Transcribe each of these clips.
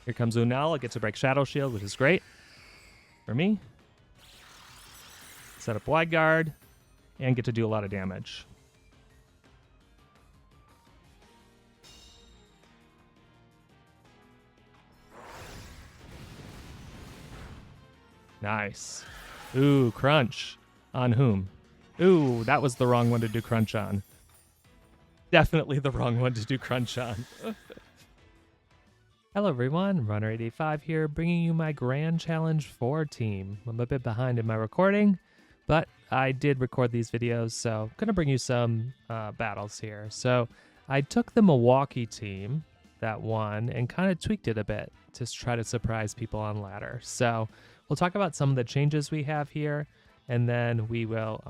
Here comes Lunala. Get to break Shadow Shield, which is great for me. Set up Wide Guard and get to do a lot of damage. Nice. Ooh, crunch. On whom? Ooh, that was the wrong one to do crunch on. Definitely the wrong one to do crunch on. Hello everyone, Runner85 here, bringing you my Grand Challenge 4 team. I'm a bit behind in my recording, but I did record these videos, so I'm going to bring you some battles here. So I took the Milwaukee team that won and kind of tweaked it a bit to try to surprise people on ladder. So we'll talk about some of the changes we have here, and then we will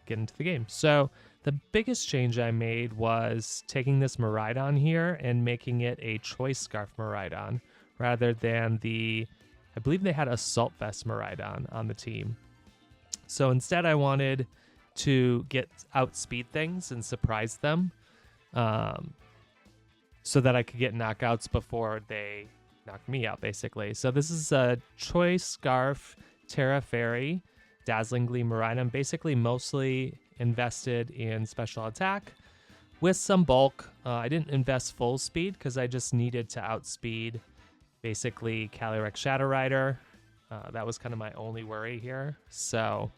get into the game. So the biggest change I made was taking this Miraidon here and making it a Choice Scarf Miraidon rather than I believe they had Assault Vest Miraidon on the team. So instead I wanted to outspeed things and surprise them so that I could get knockouts before they knock me out, basically. So this is a Choice Scarf Terra Fairy Dazzling Gleam Miraidon, basically mostly invested in special attack with some bulk. I didn't invest full speed because I just needed to outspeed basically Calyrex Shadow Rider. That was kind of my only worry here. So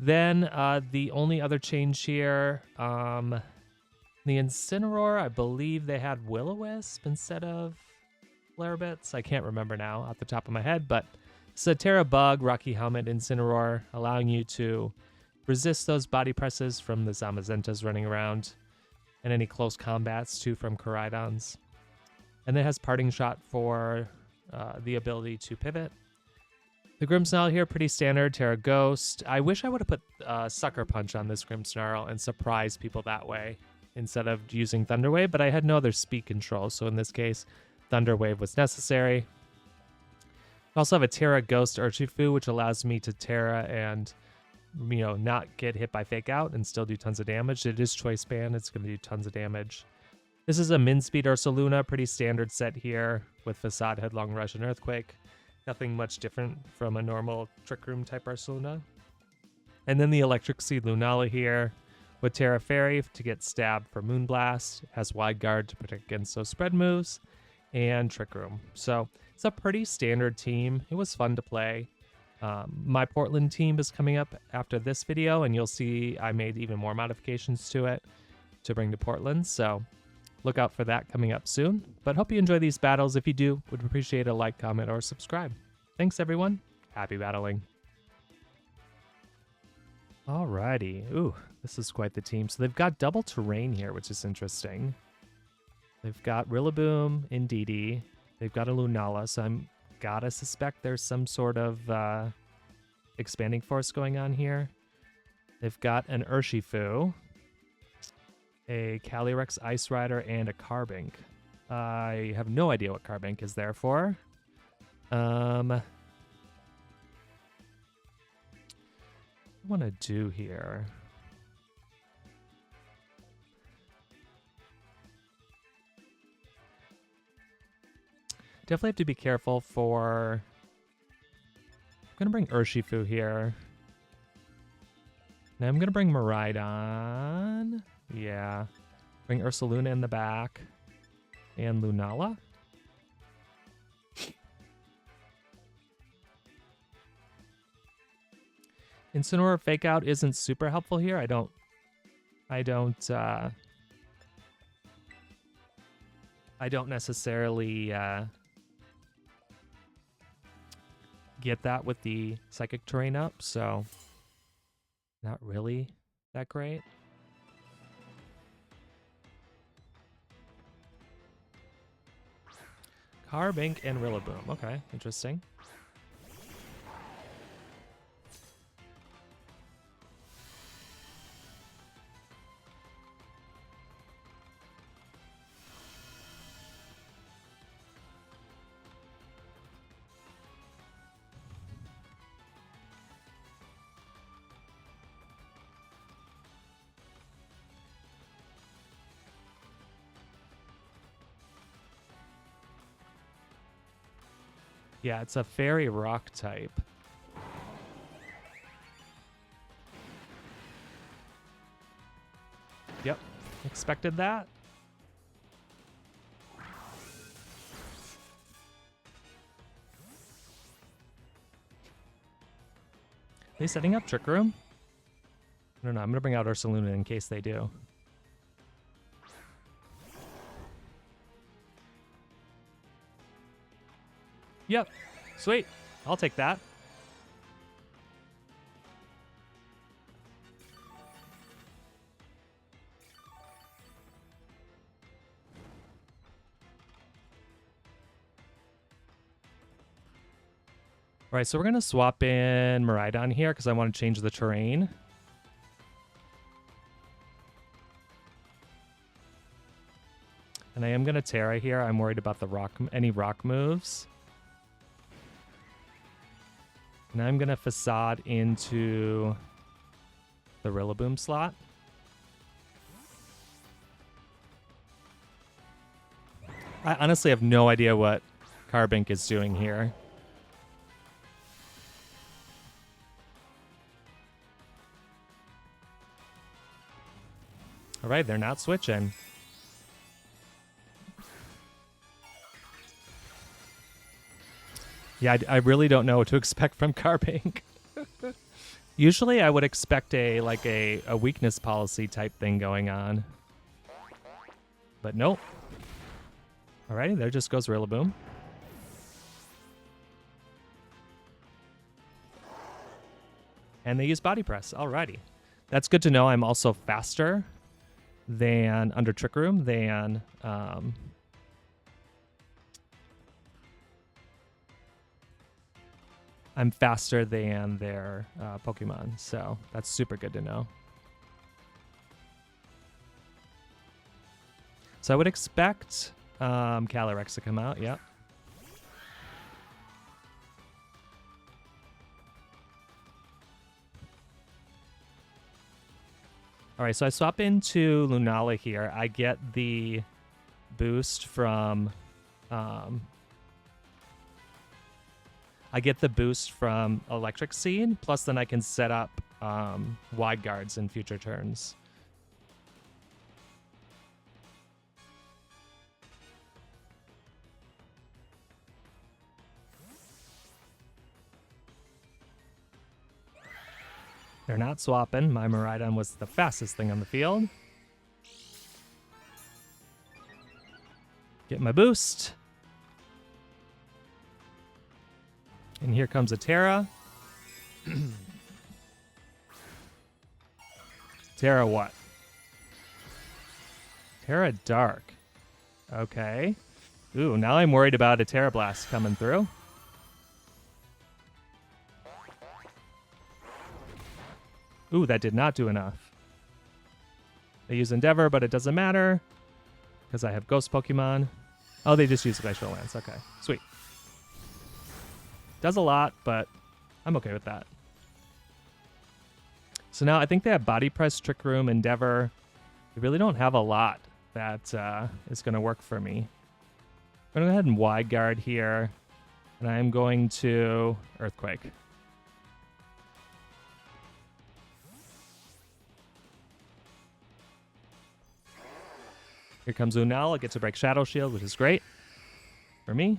then the only other change here, the Incineroar, I believe they had Will-O-Wisp instead of Flare-Bits. I can't remember now off the top of my head, but it's a Terra Bug, Rocky Helmet, Incineroar, allowing you to resist those body presses from the Zamazentas running around, and any close combats too from Koraidons. And it has Parting Shot for the ability to pivot. The Grimmsnarl here, pretty standard, Terra Ghost. I wish I would have put Sucker Punch on this Grimmsnarl and surprised people that way instead of using Thunder Wave, but I had no other speed control, so in this case, Thunder Wave was necessary. I also have a Terra Ghost Urshifu, which allows me to Terra and not get hit by Fake Out and still do tons of damage. It is Choice Band. It's going to do tons of damage. This is a Min Speed Ursaluna, pretty standard set here with Facade, Headlong Rush, and Earthquake. Nothing much different from a normal Trick Room type Ursaluna. And then the Electric Seed Lunala here with Terra Fairy to get stabbed for Moonblast. It has Wide Guard to protect against those spread moves, and Trick Room. So it's a pretty standard team. It was fun to play. My Portland team is coming up after this video, and you'll see I made even more modifications to it to bring to Portland, so look out for that coming up soon. But hope you enjoy these battles. If you do, would appreciate a like, comment, or subscribe. Thanks, everyone. Happy battling. Alrighty. Ooh, this is quite the team. So they've got double terrain here, which is interesting. They've got Rillaboom, Indeedee. They've got a Lunala, so I'm gotta suspect there's some sort of expanding force going on here. They've got an Urshifu, a Calyrex Ice Rider, and a Carbink. I have no idea what Carbink is there for. What I want to do here. Definitely have to be careful for... I'm going to bring Urshifu here. Now I'm going to bring Miraidon. Yeah. Bring Ursaluna in the back. And Lunala. Incineroar Fake Out isn't super helpful here. I don't necessarily get that with the Psychic Terrain up, so not really that great. Carbink and Rillaboom. Okay, interesting. Yeah, it's a fairy rock type. Yep, expected that. Are they setting up Trick Room? I don't know. I'm going to bring out Ursaluna in case they do. Yep. Sweet. I'll take that. All right, so we're going to swap in Miraidon here because I want to change the terrain. And I am going to Terra here. I'm worried about the any rock moves. And I'm going to Facade into the Rillaboom slot. I honestly have no idea what Carbink is doing here. All right, they're not switching. Yeah, I really don't know what to expect from Carbink. Usually I would expect a weakness policy type thing going on. But nope. Alrighty, there just goes Rillaboom. And they use Body Press. Alrighty. That's good to know. I'm also faster than under Trick Room than I'm faster than their Pokemon, so that's super good to know. So I would expect Calyrex to come out, yep. All right, so I swap into Lunala here. I get the boost from Electric Seed, plus then I can set up Wide Guards in future turns. They're not swapping. My Miraidon was the fastest thing on the field. Get my boost. And here comes a Terra. Terra what? Terra Dark. Okay. Ooh, now I'm worried about a Terra Blast coming through. Ooh, that did not do enough. They use Endeavor, but it doesn't matter because I have Ghost Pokemon. Oh, they just use Glacial Lance. Okay, sweet. Does a lot, but I'm okay with that. So now I think they have Body Press, Trick Room, Endeavor. They really don't have a lot that is going to work for me. I'm going to go ahead and Wide Guard here, and I'm going to Earthquake. Here comes Lunala. Get to break Shadow Shield, which is great for me.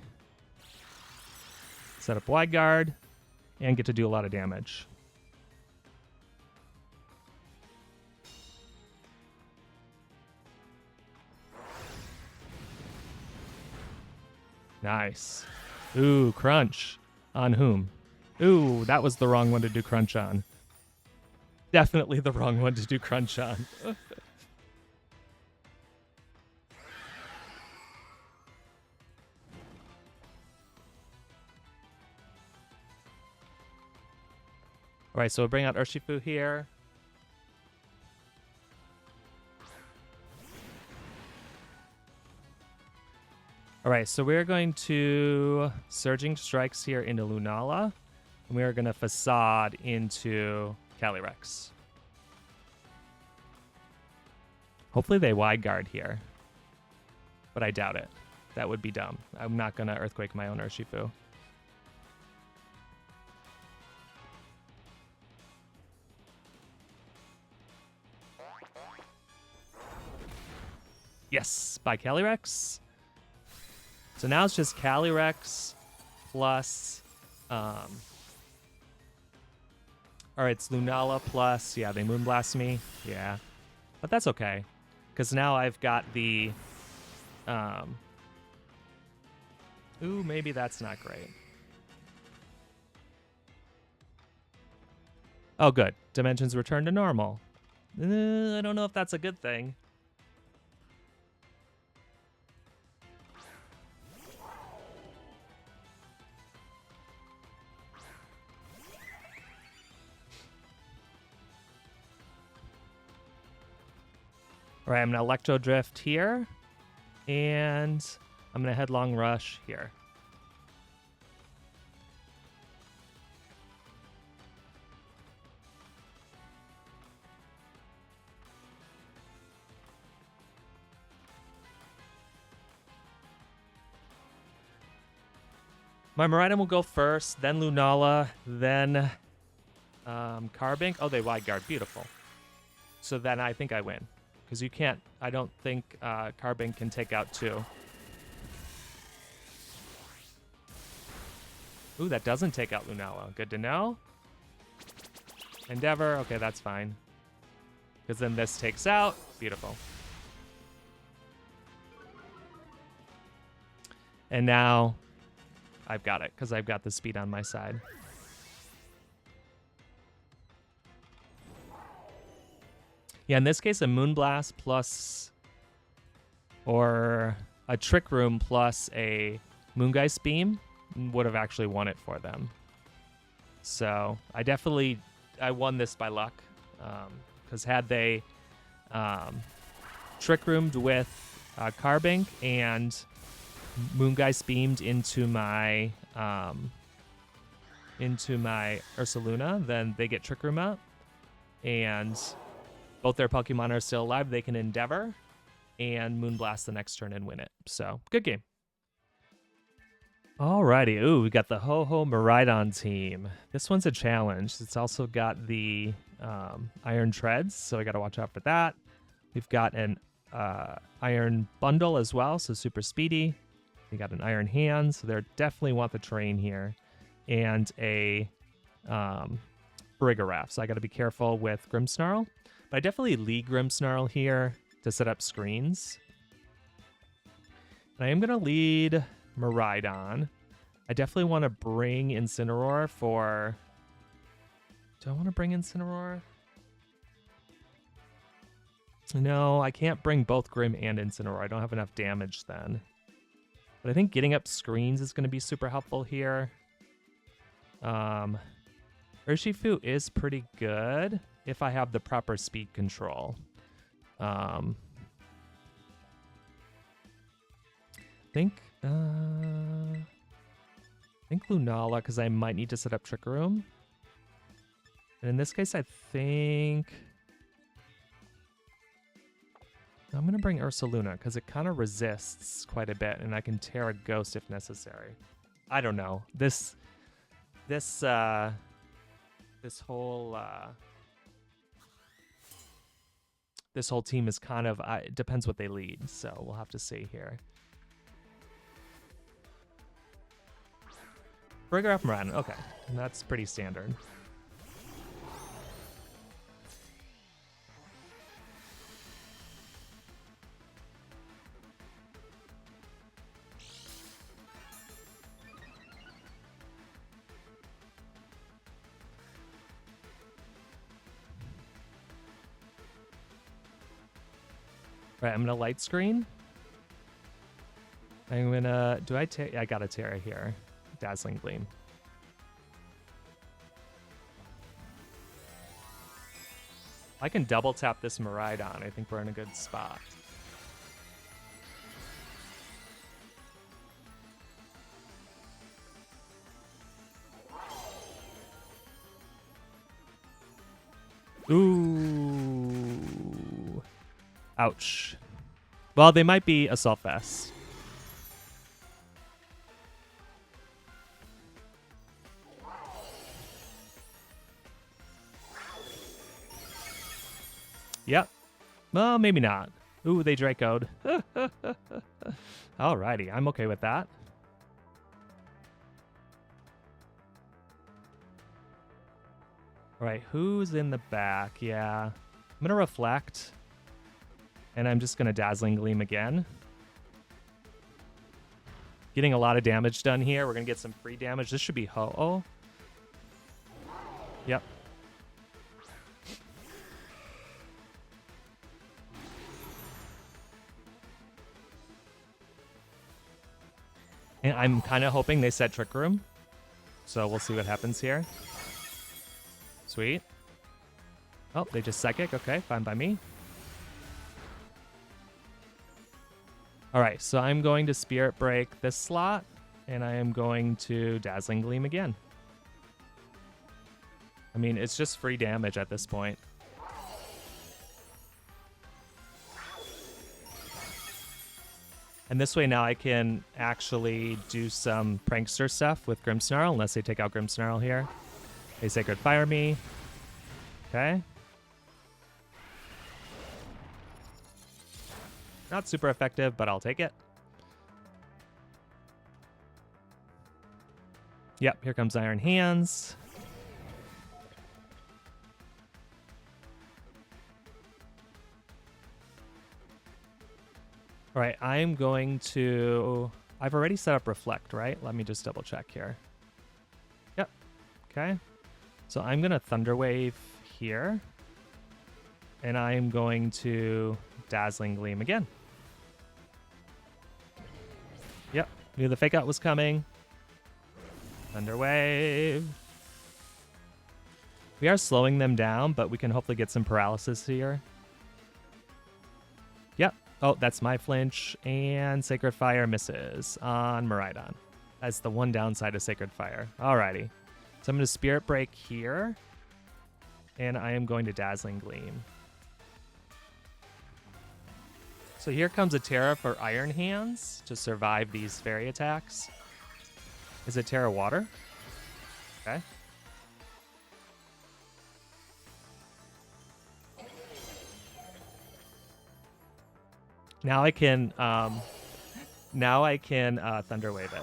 Set up Wide Guard and get to do a lot of damage. Nice. Ooh, Crunch. On whom? Ooh, that was the wrong one to do Crunch on. Definitely the wrong one to do Crunch on. All right, so we'll bring out Urshifu here. All right, so we're going to Surging Strikes here into Lunala, and we are going to Facade into Calyrex. Hopefully they Wide Guard here, but I doubt it. That would be dumb. I'm not going to Earthquake my own Urshifu. Yes, by Calyrex. So now it's just Calyrex plus... Alright, it's Lunala plus... Yeah, they Moonblast me. Yeah. But that's okay. Because now I've got the... Ooh, maybe that's not great. Oh, good. Dimensions return to normal. I don't know if that's a good thing. All right, I'm going to Electro Drift here. And I'm going to Headlong Rush here. My Miraidon will go first, then Lunala, then Carbink. Oh, they wide guard. Beautiful. So then I think I win. Because you can't... I don't think Carbink can take out 2. Ooh, that doesn't take out Lunala. Good to know. Endeavor. Okay, that's fine. Because then this takes out. Beautiful. And now... I've got it, because I've got the speed on my side. Yeah, in this case, a Moonblast plus... or a Trick Room plus a Moongeist Beam would have actually won it for them. So, I won this by luck. Because had they Trick Roomed with Carbink and... Moongeist beamed into my Ursaluna, then they get Trick Room up, and both their Pokemon are still alive. They can Endeavor and Moonblast the next turn and win it. So, good game. Alrighty. Ooh, we got the Ho-Ho Miraidon team. This one's a challenge. It's also got the Iron Treads, so I got to watch out for that. We've got an Iron Bundle as well, so super speedy. They got an Iron Hand, so they definitely want the terrain here. And a Brigarath, so I got to be careful with Grimmsnarl. But I definitely lead Grimmsnarl here to set up screens. And I am going to lead Miraidon. I definitely want to bring Incineroar for... Do I want to bring Incineroar? No, I can't bring both Grim and Incineroar. I don't have enough damage then. But I think getting up screens is going to be super helpful here. Urshifu is pretty good if I have the proper speed control. I think Lunala, because I might need to set up Trick Room. And in this case, I think... I'm going to bring Ursaluna because it kind of resists quite a bit, and I can tear a Ghost if necessary. I don't know. This whole team is kind of... it depends what they lead, so we'll have to see here. Brigarath Miraidon. Okay, and that's pretty standard. Right, I'm gonna light screen. I'm gonna... Do I take... I got a Terra here. Dazzling Gleam. I can double tap this Miraidon. I think we're in a good spot. Ooh. Ouch. Well, they might be Assault Vest. Yep. Well, maybe not. Ooh, they Draco'd. Alrighty, I'm okay with that. Alright, who's in the back? Yeah. I'm going to reflect. And I'm just going to Dazzling Gleam again. Getting a lot of damage done here. We're going to get some free damage. This should be Ho-Oh. Yep. And I'm kind of hoping they set Trick Room. So we'll see what happens here. Sweet. Oh, they just Psychic. Okay, fine by me. All right, so I'm going to Spirit Break this slot, and I am going to Dazzling Gleam again. I mean, it's just free damage at this point. And this way now I can actually do some Prankster stuff with Grimmsnarl, unless they take out Grimmsnarl here. They Sacred Fire me. Okay. Not super effective, but I'll take it. Yep, here comes Iron Hands. All right, I'm going to... I've already set up Reflect, right? Let me just double check here. Yep. Okay. So I'm going to Thunder Wave here. And I'm going to Dazzling Gleam again. Yep. Knew the Fake Out was coming. Thunder Wave. We are slowing them down, but we can hopefully get some paralysis here. Yep. Oh, that's my flinch. And Sacred Fire misses on Miraidon. That's the one downside of Sacred Fire. Alrighty. So I'm going to Spirit Break here. And I am going to Dazzling Gleam. So here comes a Terra for Iron Hands to survive these fairy attacks. Is it Terra Water? Okay. Now I can Thunder Wave it.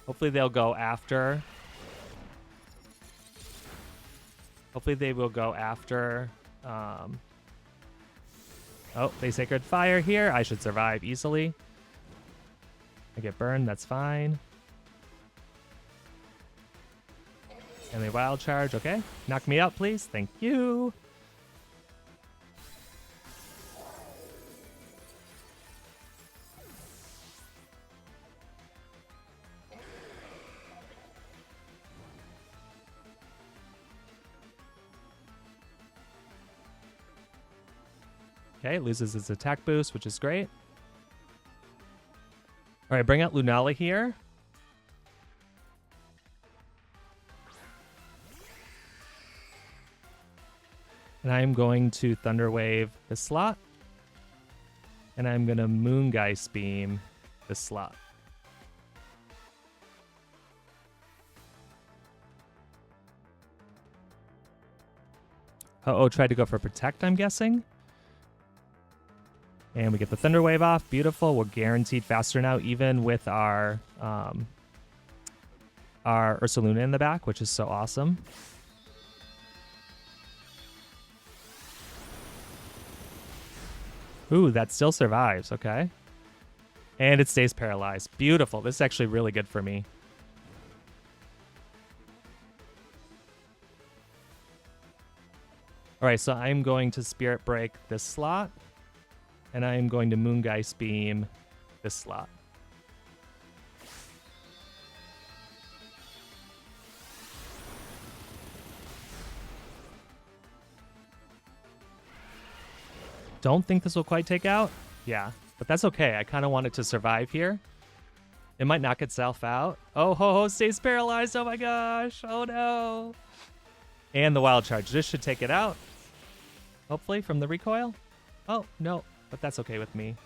Hopefully they'll go after. Hopefully they will go after. Oh, they Sacred Fire here. I should survive easily. I get burned. That's fine. And they Wild Charge. Okay. Knock me out, please. Thank you. Okay, loses its attack boost, which is great. All right, bring out Lunala here. And I'm going to Thunder Wave this slot. And I'm going to Moongeist Beam this slot. Uh-oh, tried to go for Protect, I'm guessing. And we get the Thunder Wave off. Beautiful. We're guaranteed faster now, even with our Ursaluna in the back, which is so awesome. Ooh, that still survives. Okay. And it stays paralyzed. Beautiful. This is actually really good for me. All right, so I'm going to Spirit Break this slot. And I am going to Moongeist Beam this slot. Don't think this will quite take out. Yeah, but that's okay. I kind of want it to survive here. It might knock itself out. Oh, Ho-Oh stays paralyzed. Oh my gosh. Oh no. And the Wild Charge. This should take it out. Hopefully from the recoil. Oh, no. But that's okay with me.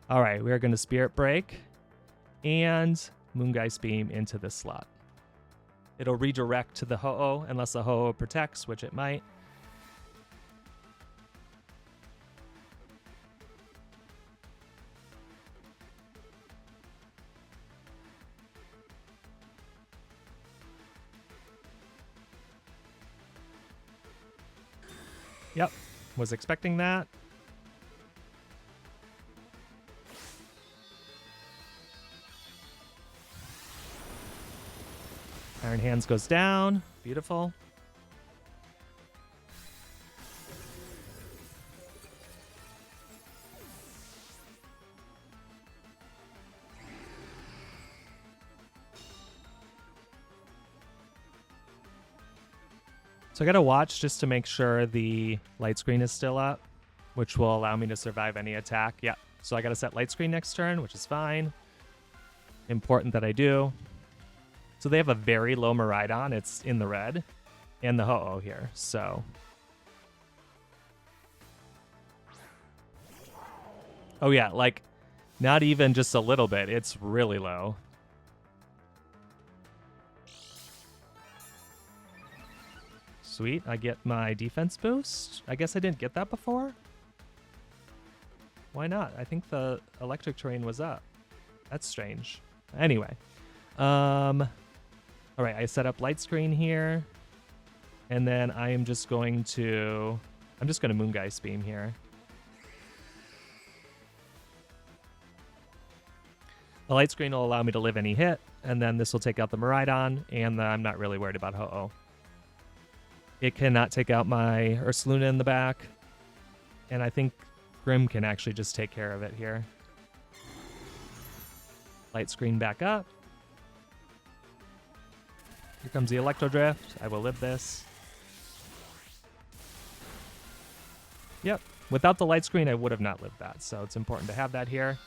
All right, we are going to Spirit Break and Moongeist Beam into this slot. It'll redirect to the Ho-Oh unless the Ho-Oh protects, which it might. Yep, was expecting that. Iron Hands goes down. Beautiful. So I gotta watch just to make sure the light screen is still up, which will allow me to survive any attack. Yep. So I gotta set light screen next turn, which is fine. Important that I do. So they have a very low Miraidon. It's in the red. And the Ho-Oh here. So. Oh yeah, like not even just a little bit. It's really low. Sweet, I get my defense boost. I guess I didn't get that before. Why not? I think the electric terrain was up. That's strange. Anyway. All right, I set up light screen here. And then I am just going to... I'm just going to Moongeist Beam here. The light screen will allow me to live any hit. And then this will take out the Miraidon. And I'm not really worried about Ho-Oh. It cannot take out my Ursaluna in the back. And I think Grim can actually just take care of it here. Light screen back up. Here comes the Electro Drift. I will live this. Yep. Without the light screen, I would have not lived that. So it's important to have that here.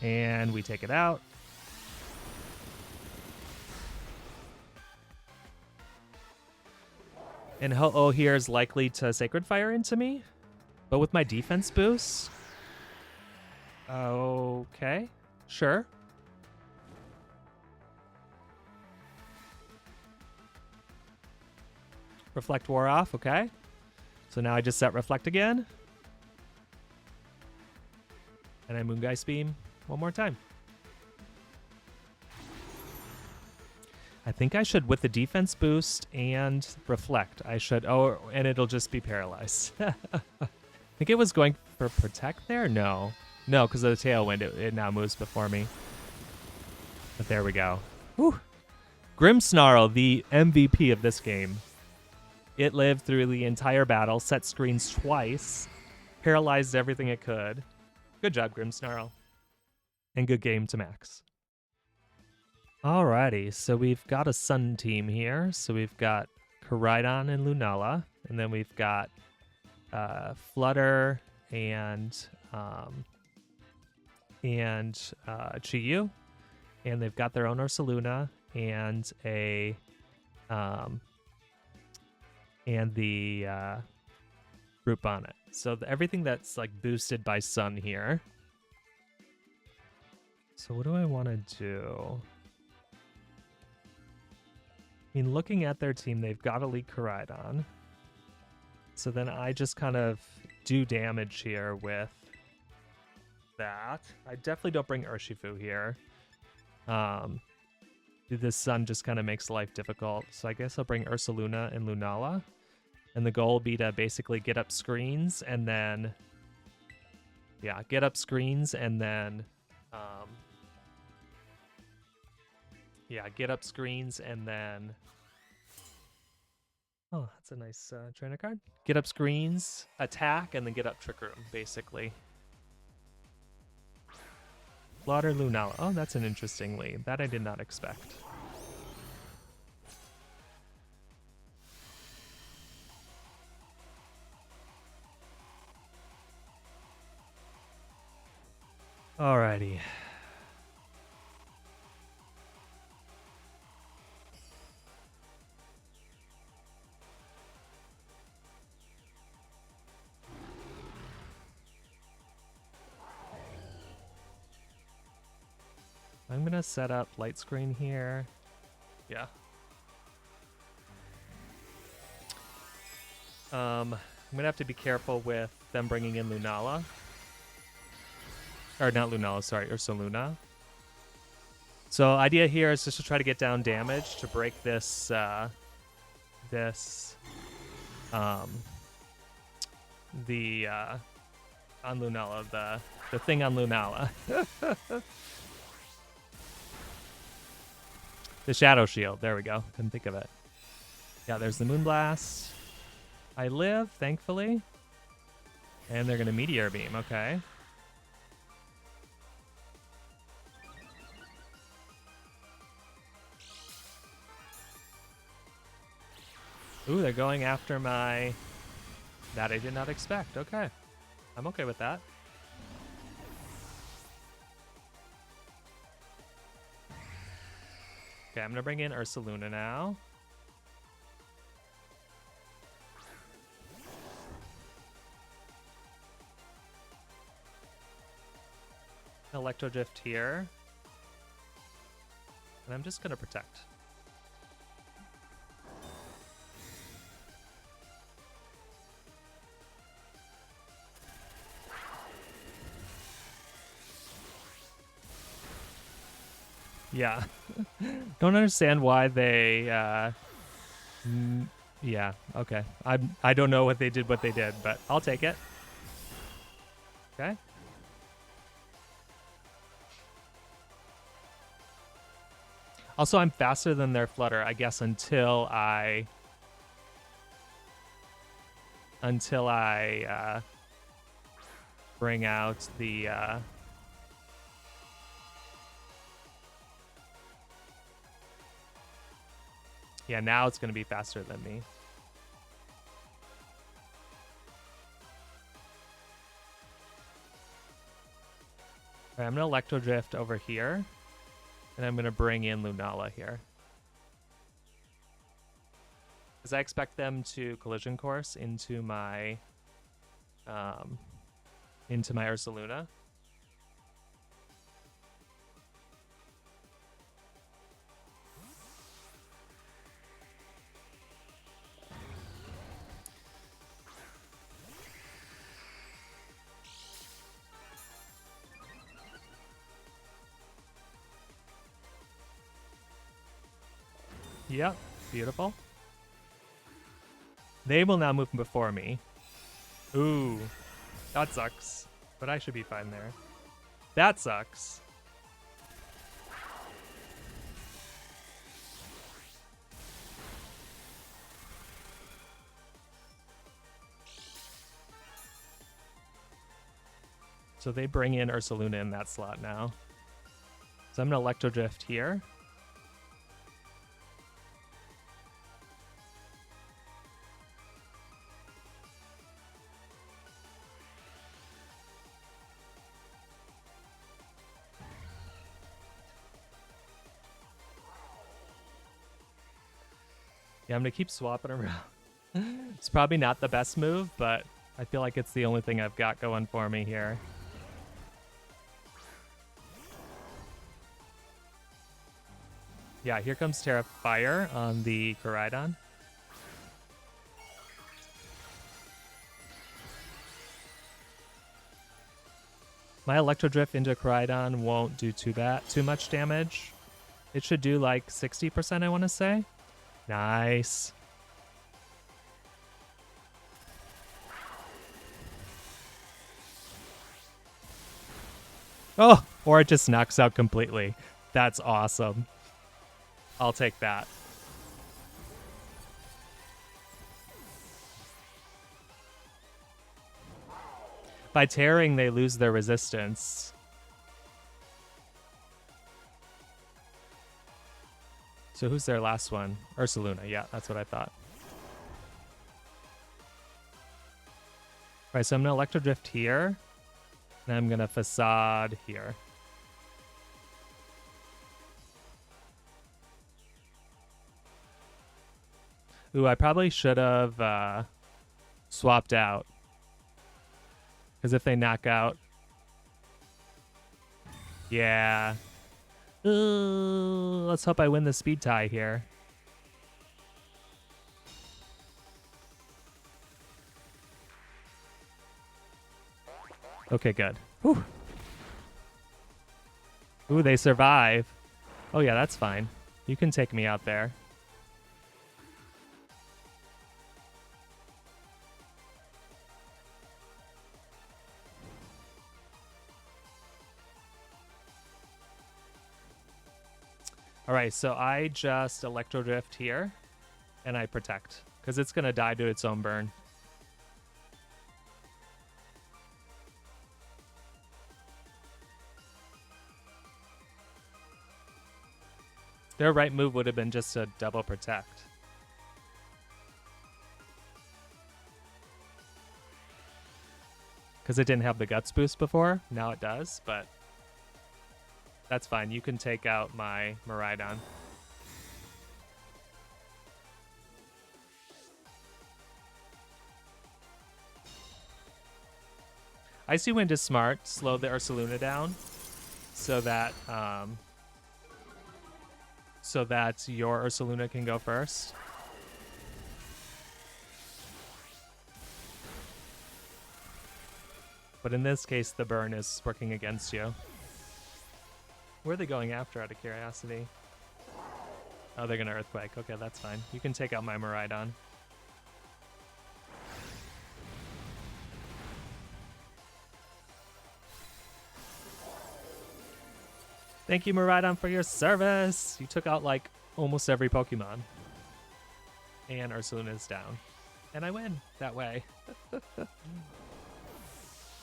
And we take it out. And Ho-Oh here is likely to Sacred Fire into me. But with my defense boost... Okay. Sure. Reflect wore off. Okay. So now I just set Reflect again. And I Moongeist Beam one more time. I think I should, with the defense boost and Reflect, I should... Oh, and it'll just be paralyzed. I think it was going for Protect there? No. No, because of the Tailwind, it now moves before me. But there we go. Whew. Grimmsnarl, the MVP of this game. It lived through the entire battle, set screens twice, paralyzed everything it could. Good job, Grimmsnarl. And good game to Max. Alrighty, so we've got a Sun team here. So we've got Koraidon and Lunala, and then we've got Flutter and Chiyu, and they've got their own Ursaluna and a and the Root Bonnet. So everything that's like boosted by Sun here. So what do I want to do? I mean, looking at their team, they've got Elite Koraidon. So then I just kind of do damage here with that. I definitely don't bring Urshifu here. This Sun just kind of makes life difficult. So I guess I'll bring Ursaluna and Lunala. And the goal will be to basically get up screens and then... Yeah, get up screens and then... Yeah, get up screens and then... Oh, that's a nice trainer card. Get up screens, attack, and then get up Trick Room, basically. Slaughter Lunala. Oh, that's an interesting lead. That I did not expect. Alrighty. I'm gonna set up light screen here. Yeah. I'm going to have to be careful with them bringing in Lunala. Or not Lunala, sorry, Ursaluna. So idea here is just to try to get down damage to break this, on Lunala, the thing on Lunala. The Shadow Shield, there we go. Couldn't think of it. Yeah, there's the Moonblast. I live, thankfully. And they're going to Meteor Beam, okay. Ooh, they're going after my... That I did not expect. Okay. I'm okay with that. Okay, I'm going to bring in Ursaluna now. Electro Drift here. And I'm just going to protect. Yeah. Don't understand why they yeah, okay. I don't know what they did, but I'll take it. Okay. Also, I'm faster than their Flutter, I guess, until I bring out the yeah, now it's going to be faster than me. All right, I'm going to Electro Drift over here. And I'm going to bring in Lunala here. Because I expect them to Collision Course into my Ursaluna. Yep, beautiful. They will now move before me. Ooh, that sucks. But I should be fine there. That sucks. So they bring in Ursaluna in that slot now. So I'm going to Electro Drift here. Yeah, I'm going to keep swapping around. It's probably not the best move, but I feel like it's the only thing I've got going for me here. Yeah, here comes Terra Fire on the Koraidon. My Electro Drift into Koraidon won't do too much damage. It should do like 60%, I want to say. Nice. Oh, or it just knocks out completely. That's awesome. I'll take that. By tearing, they lose their resistance. So who's their last one? Ursaluna. Yeah, that's what I thought. All right, so I'm going to Electro Drift here. And I'm going to Facade here. Ooh, I probably should have swapped out. Because if they knock out... Yeah. Let's hope I win the speed tie here. Okay, good. Whew. Ooh, they survive. Oh yeah, that's fine. You can take me out there. All right, so I just Electro Drift here, and I protect, because it's going to die to its own burn. Their right move would have been just to double protect. Because it didn't have the Guts boost before. Now it does, but that's fine. You can take out my Miraidon. Icy Wind is smart. Slow the Ursaluna down so that your Ursaluna can go first. But in this case, the burn is working against you. Where are they going after, out of curiosity? Oh, they're going to Earthquake. Okay, that's fine. You can take out my Miraidon. Thank you, Miraidon, for your service! You took out, like, almost every Pokemon. And Ursaluna is down. And I win that way.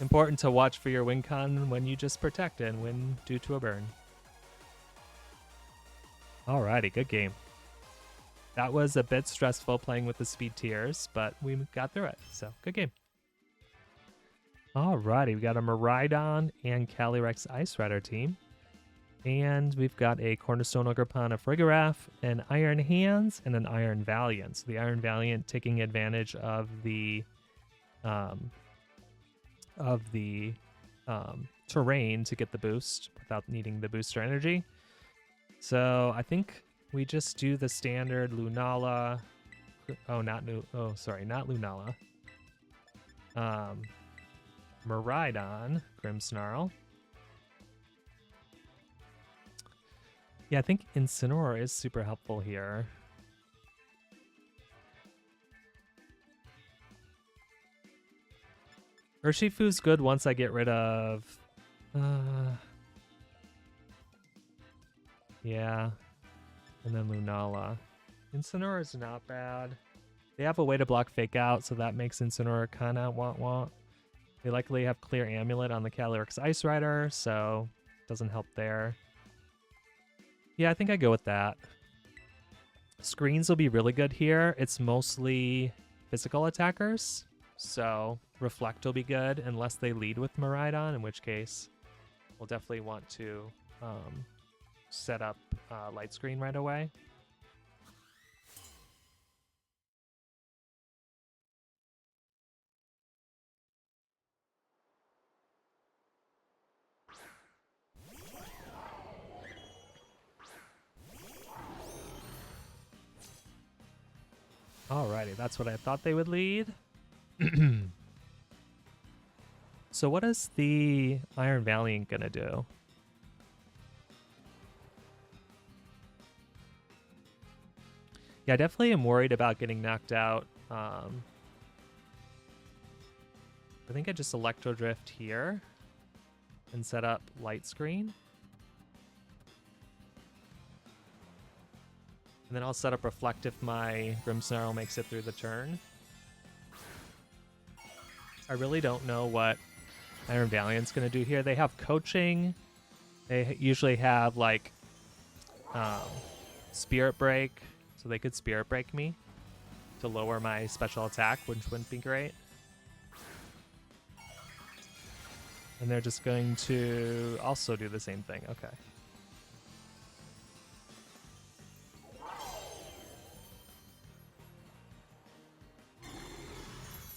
Important to watch for your win con when you just protect and win due to a burn. Alrighty, good game. That was a bit stressful playing with the speed tiers, but we got through it, so good game. Alrighty, we got a Miraidon and Calyrex Ice Rider team. And we've got a Cornerstone Ogerpon, a Frigoraph, an Iron Hands, and an Iron Valiant. So the Iron Valiant taking advantage of the terrain to get the boost without needing the booster energy. So I think we just do the standard Lunala. Not Lunala. Miraidon, Grimmsnarl. Yeah, I think Incineroar is super helpful here. Urshifu's good once I get rid of... yeah. And then Lunala. Incineroar is not bad. They have a way to block Fake Out, so that makes Incineroar kind of want. They likely have Clear Amulet on the Calyrex Ice Rider, so doesn't help there. Yeah, I think I go with that. Screens will be really good here. It's mostly physical attackers, so Reflect will be good unless they lead with Miraidon, in which case we'll definitely want to set up Light Screen right away. Alrighty, that's what I thought they would lead. So what is the Iron Valiant gonna do? Yeah, I definitely am worried about getting knocked out. I think I just Electro Drift here and set up Light Screen. And then I'll set up Reflect if my Grimmsnarl makes it through the turn. I really don't know what Iron Valiant's going to do here. They have Coaching. They usually have, like, Spirit Break. So they could Spirit Break me to lower my special attack, which wouldn't be great. And they're just going to also do the same thing. Okay.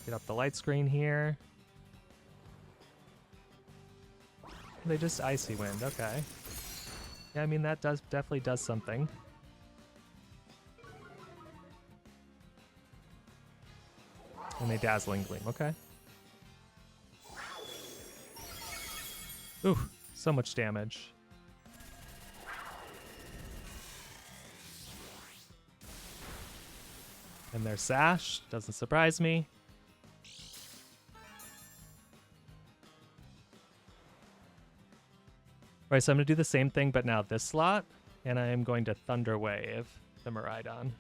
Get up the Light Screen here. They just Icy Wind, okay. Yeah, I mean, that definitely does something. And they Dazzling Gleam, okay. Ooh, so much damage. And their sash doesn't surprise me. Right, so I'm going to do the same thing, but now this slot, and I am going to Thunder Wave the Miraidon.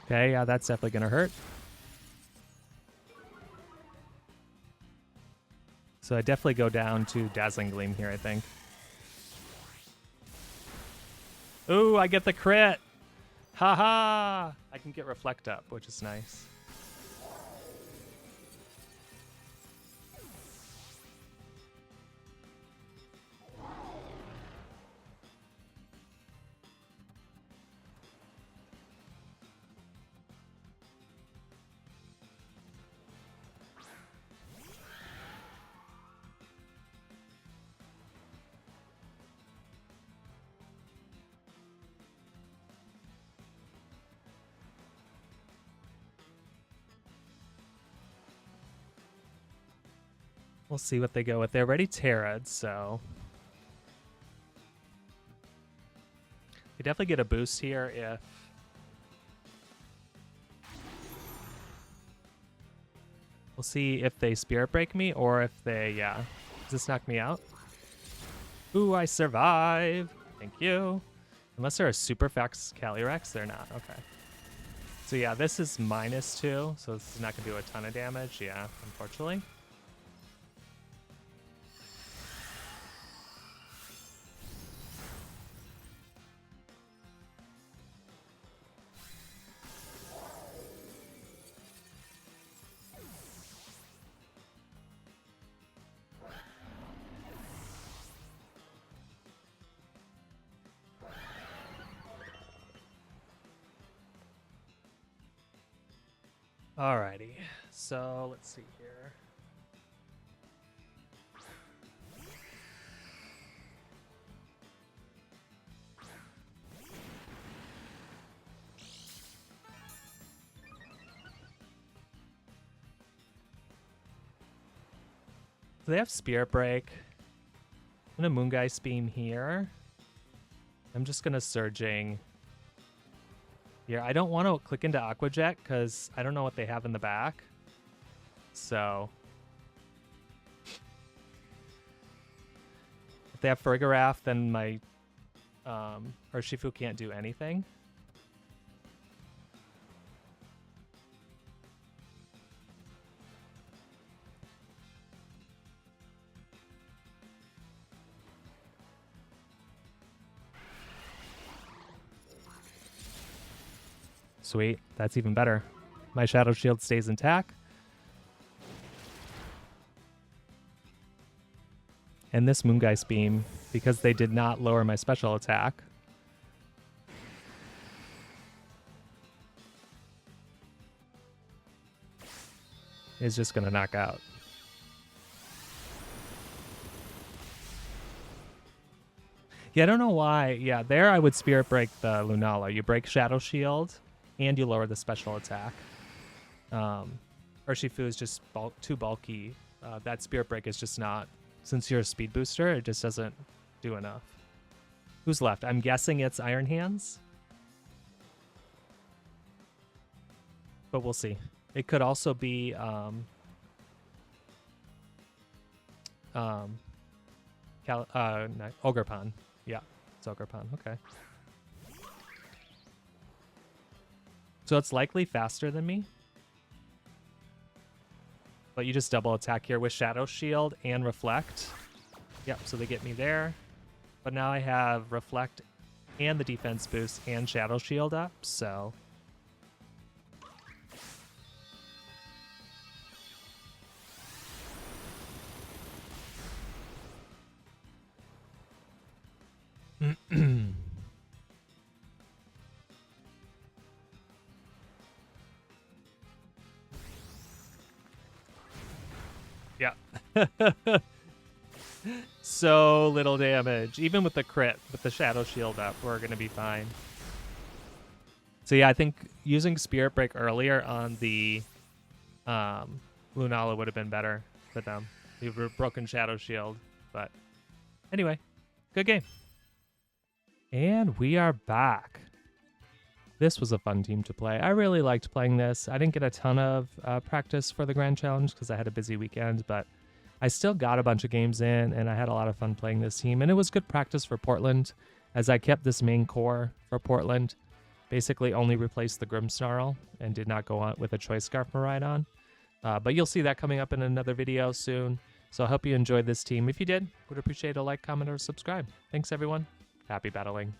Okay, yeah, that's definitely going to hurt. So I definitely go down to Dazzling Gleam here, I think. Ooh, I get the crit! Haha! I can get Reflect up, which is nice. We'll see what they go with. They're already Terra'd, so they definitely get a boost here if we'll see if they Spirit Break me or if they, yeah. Does this knock me out? Ooh, I survive. Thank you. Unless they're a super fast Calyrex, they're not. Okay. So yeah, this is -2, so this is not gonna do a ton of damage. Yeah, unfortunately. Alrighty, so let's see here. So they have Spirit Break. I'm gonna Moongeist Beam here. I'm just gonna Surging. Yeah, I don't want to click into Aqua Jet because I don't know what they have in the back. So if they have Farigiraf, then my Urshifu can't do anything. Sweet, that's even better. My Shadow Shield stays intact. And this Moongeist Beam, because they did not lower my special attack, is just going to knock out. Yeah, I don't know why. Yeah, there I would Spirit Break the Lunala. You break Shadow Shield, and you lower the special attack. Urshifu is just too bulky. That Spirit Break is just not, since you're a speed booster, it just doesn't do enough. Who's left? I'm guessing it's Iron Hands. But we'll see. It could also be Ogerpon. Yeah, it's Ogerpon. Okay. So it's likely faster than me. But you just double attack here with Shadow Shield and Reflect. Yep, so they get me there. But now I have Reflect and the defense boost and Shadow Shield up, so... Yeah. So little damage. Even with the crit, with the Shadow Shield up, we're going to be fine. So yeah, I think using Spirit Break earlier on the Lunala would have been better for them. We were broken Shadow Shield. But anyway, good game. And we are back. This was a fun team to play. I really liked playing this. I didn't get a ton of practice for the Grand Challenge because I had a busy weekend, but I still got a bunch of games in, and I had a lot of fun playing this team. And it was good practice for Portland, as I kept this main core for Portland. Basically only replaced the Grimmsnarl and did not go on with a Choice Scarf Miraidon. But you'll see that coming up in another video soon. So I hope you enjoyed this team. If you did, would appreciate a like, comment, or subscribe. Thanks, everyone. Happy battling.